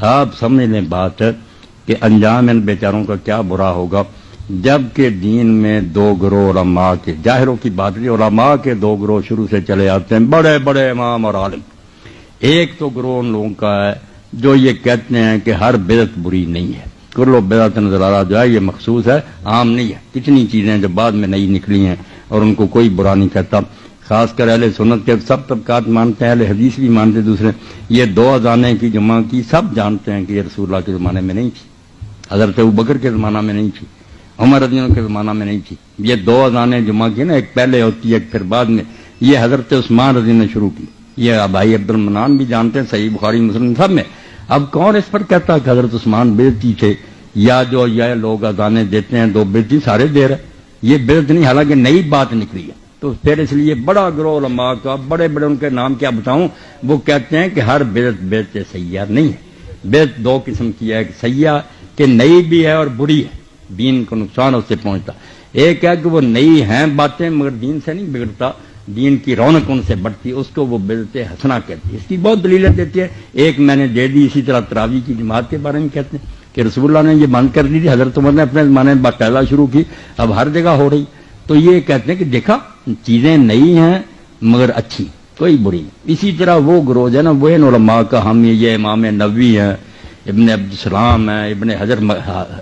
آپ سمجھ لیں بات کہ انجام ان بیچاروں کا کیا برا ہوگا جبکہ دین میں دو گروہ علماء کے، ظاہروں کی بات نہیں، علماء کے دو گروہ شروع سے چلے آتے ہیں، بڑے بڑے امام اور عالم۔ ایک تو گروہ ان لوگوں کا ہے جو یہ کہتے ہیں کہ ہر بدعت بری نہیں ہے، کلو بدعت نظرارہ جو ہے یہ مخصوص ہے، عام نہیں ہے۔ کتنی چیزیں جو بعد میں نئی نکلی ہیں اور ان کو کوئی برا نہیں کہتا، خاص کر اہل سنت کے سب طبقات مانتے ہیں، اہل حدیث بھی مانتے، دوسرے یہ دو اذانیں کی جمع کی سب جانتے ہیں کہ یہ رسول اللہ کے زمانے میں نہیں تھی، حضرت ابوبکر کے زمانہ میں نہیں تھی، عمر رضی اللہ کے زمانہ میں نہیں تھی۔ یہ دو اذانیں جمع کی نا، ایک پہلے ہوتی ہے ایک پھر بعد میں، یہ حضرت عثمان رضی نے شروع کی، یہ بھائی عبد المنان بھی جانتے ہیں، صحیح بخاری مسلم سب میں۔ اب کون اس پر کہتا کہ حضرت عثمان بدعتی تھے، یا جو یہ لوگ اذانیں دیتے ہیں دو بدعتی سارے دے رہے، یہ بدعت نہیں، حالانکہ نئی بات نکلی ہے۔ تو پھر اس لیے بڑا گروہ علماء کا، بڑے بڑے ان کے نام کیا بتاؤں، وہ کہتے ہیں کہ ہر بدعت بدعت سیاح نہیں ہے۔ بدعت دو قسم کی ہے، ایک سیاح کہ نئی بھی ہے اور بری ہے، دین کو نقصان اس سے پہنچتا، ایک ہے کہ وہ نئی ہیں باتیں مگر دین سے نہیں بگڑتا، دین کی رونق ان سے بڑھتی، اس کو وہ بدعت حسنہ کہتی ہے۔ اس کی بہت دلیلیں دیتی ہے، ایک میں نے دے دی، اسی طرح تراویح کی جماعت کے بارے میں کہتے ہیں کہ رسول اللہ نے یہ بند کر دی تھی، حضرت عمر نے اپنے زمانے میں باقاعدہ شروع کی، اب ہر جگہ ہو رہی۔ تو یہ کہتے ہیں کہ دیکھا چیزیں نئی ہیں مگر اچھی، کوئی بری نہیں۔ اسی طرح وہ گروہ ہے نا، وہ ان علماء کا ہم یہ امام نووی ہیں، ابن عبدالسلام ہیں، ابن حجر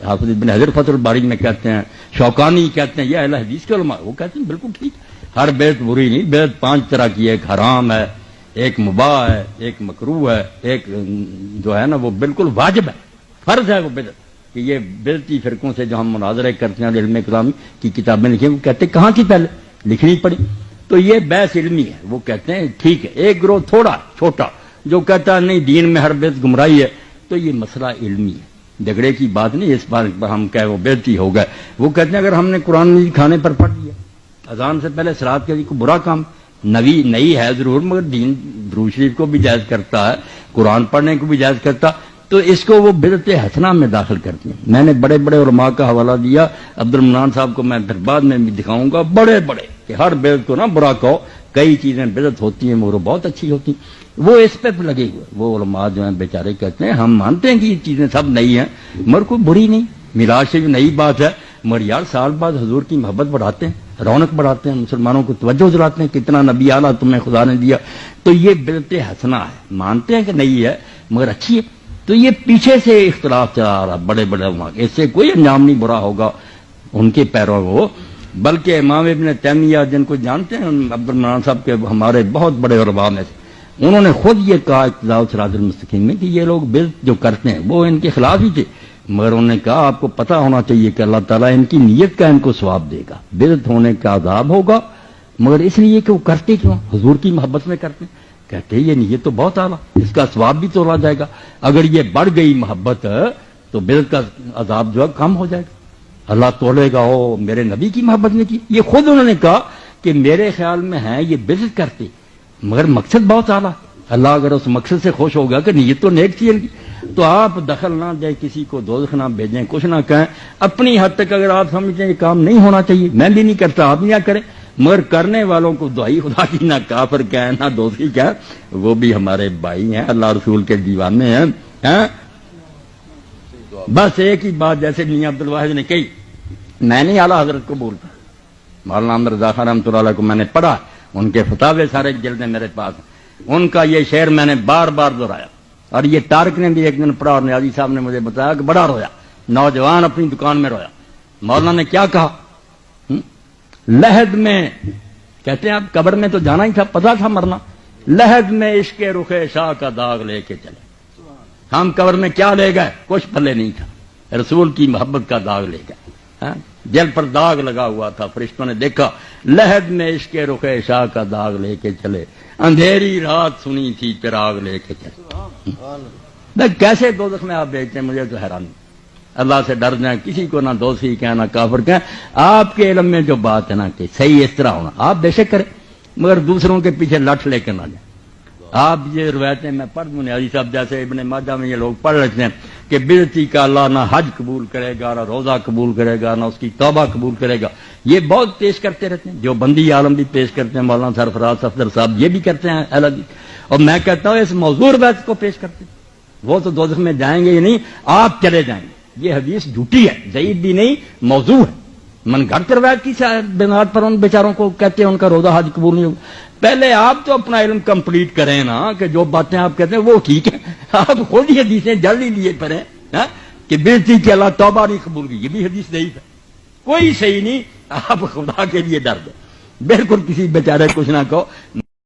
حافظ ابن حجر فتح الباری میں کہتے ہیں، شوکانی کہتے ہیں، یہ اہل حدیث کے علماء، وہ کہتے ہیں بالکل ٹھیک، ہر بدعت بری نہیں، بدعت 5 طرح کی، ایک حرام ہے، ایک مباح ہے، ایک مکروہ ہے، ایک جو ہے نا وہ بالکل واجب ہے، فرض ہے وہ بدعت۔ کہ یہ بدعتی فرقوں سے جو ہم مناظرے کرتے ہیں، علم کلام کی کتابیں لکھی ہیں، وہ کہتے ہیں کہاں کی پہلے لکھنی پڑی، تو یہ بحث علمی ہے، وہ کہتے ہیں ٹھیک ہے۔ ایک گروہ تھوڑا چھوٹا جو کہتا ہے نہیں دین میں ہر بدعت گمراہی ہے، تو یہ مسئلہ علمی ہے، جھگڑے کی بات نہیں، اس بات پر ہم کہے وہ بدعتی ہو گئے۔ وہ کہتے ہیں اگر ہم نے قرآن مجید کھانے پر پڑھ دیا، اذان سے پہلے صلاۃ کے لیے کوئی برا کام نئی ہے ضرور، مگر دین درود شریف کو بھی جائز کرتا ہے، قرآن پڑھنے کو بھی جائز کرتا، تو اس کو وہ بدعت حسنہ میں داخل کرتے ہیں۔ میں نے بڑے بڑے علماء کا حوالہ دیا، عبد المنان صاحب کو میں پھر بعد میں بھی دکھاؤں گا، بڑے بڑے کہ ہر بدعت کو نہ برا کہو، کئی چیزیں بدعت ہوتی ہیں مگر وہ بہت اچھی ہوتی ہیں، وہ اس پہ لگے ہوئے۔ وہ علماء جو ہیں بیچارے کہتے ہیں ہم مانتے ہیں کہ یہ چیزیں سب نئی ہیں مگر کوئی بری نہیں، میلاد سے بھی نئی بات ہے، مگر یار سال بعد حضور کی محبت بڑھاتے ہیں، رونق بڑھاتے ہیں، مسلمانوں کو توجہ دلاتے ہیں، کتنا نبی اعلیٰ تمہیں خدا نے دیا، تو یہ بدعت حسنہ ہے، مانتے ہیں کہ نئی ہے مگر اچھی ہے۔ تو یہ پیچھے سے اختلاف چلا آ رہا، بڑے بڑے علماء، اس سے کوئی انجام نہیں برا ہوگا ان کے پیروں کو، بلکہ امام ابن تیمیہ جن کو جانتے ہیں عبد المنان صاحب کے ہمارے بہت بڑے علماء میں سے، انہوں نے خود یہ کہا اقتداء الصراط المستقیم میں کہ یہ لوگ بدعت جو کرتے ہیں وہ ان کے خلاف ہی تھے، مگر انہوں نے کہا آپ کو پتہ ہونا چاہیے کہ اللہ تعالیٰ ان کی نیت کا ان کو ثواب دے گا، بدعت ہونے کا عذاب ہوگا مگر اس لیے کہ وہ کرتے کیوں، حضور کی محبت میں کرتے ہیں، کہتے ہیں یہ نیت تو بہت اعلیٰ، اس کا ثواب بھی تولا جائے گا، اگر یہ بڑھ گئی محبت تو بدعت کا عذاب جو ہے کم ہو جائے گا، اللہ تولے گا او میرے نبی کی محبت میں کی۔ یہ خود انہوں نے کہا کہ میرے خیال میں ہے یہ بدعت کرتے مگر مقصد بہت اعلیٰ، اللہ اگر اس مقصد سے خوش ہوگا کہ نیت تو نیک تھی ان کی، تو آپ دخل نہ دیں، کسی کو دوزخ نہ بھیجیں، کچھ نہ کہیں، اپنی حد تک اگر آپ سمجھتے ہیں یہ کام نہیں ہونا چاہیے، میں بھی نہیں کرتا، آپ نہ کریں، مگر کرنے والوں کو دعائی خدا کی نہ کافر کہیں نہ دوستی کہیں، وہ بھی ہمارے بھائی ہیں، اللہ رسول کے دیوانے ہیں۔ بس ایک ہی بات جیسے میاں عبد الواحد نے کہی، میں نہیں اعلیٰ حضرت کو بولتا، مولانا احمد رضا خان رحمۃ اللہ علیہ کو میں نے پڑھا، ان کے فتاوے سارے جلدیں میرے پاس ہیں، ان کا یہ شعر میں نے بار بار دہرایا، اور یہ طارق نے بھی ایک دن پڑھا اور نیازی صاحب نے مجھے بتایا کہ بڑا رویا، نوجوان اپنی دکان میں رویا۔ مولانا نے کیا کہا، لحد میں، کہتے ہیں اب قبر میں تو جانا ہی تھا، پتا تھا مرنا، لحد میں عشق رخ شاہ کا داغ لے کے چلے، ہم قبر میں کیا لے گئے، کچھ پلے نہیں تھا، رسول کی محبت کا داغ لے گئے، دل پر داغ لگا ہوا تھا، فرشتوں نے دیکھا، لحد میں عشق رخ شاہ کا داغ لے کے چلے، اندھیری رات سنی تھی چراغ لے کے چلے۔ کیسے دوزخ میں آپ دیکھتے ہیں، مجھے تو حیران، اللہ سے ڈر جائیں، کسی کو نہ دوستی کہیں نہ کافر کہیں، آپ کے علم میں جو بات ہے نا کہ صحیح اس طرح ہونا، آپ بے شک کریں مگر دوسروں کے پیچھے لٹ لے کے نہ جائیں۔ آپ یہ روایتیں میں پڑھ دوں، نیازی صاحب جیسے ابن ماجہ میں یہ لوگ پڑھ رہتے ہیں کہ بدعتی کا اللہ نہ حج قبول کرے گا، نہ روزہ قبول کرے گا، نہ اس کی توبہ قبول کرے گا، یہ بہت پیش کرتے رہتے ہیں، جو بندی عالم بھی پیش کرتے ہیں، مولانا سرفراز صفدر صاحب یہ بھی کرتے ہیں اہل حدیث، اور میں کہتا ہوں اس موضوع روایت کو پیش کرتے ہیں، وہ تو دوزخ میں جائیں گے ہی نہیں، آپ چلے جائیں گے۔ یہ حدیث جھوٹی ہے، ضعیف بھی نہیں، موضوع ہے۔ من گھڑت روایت کی بنیاد پر ان بیچاروں کو کہتے ہیں ان کا روزہ حج قبول نہیں ہوگا۔ پہلے آپ تو اپنا علم کمپلیٹ کریں نا، کہ جو باتیں آپ کہتے ہیں وہ ٹھیک ہے، آپ خود ہی حدیثیں جلد ہی لیے پڑے ہیں کہ بےزتی کی اللہ توبہ نہیں قبول کی، یہ بھی حدیث ضعیف ہے، کوئی صحیح نہیں۔ آپ خدا کے لیے ڈر دیں، بالکل کسی بیچارے کچھ نہ کہو۔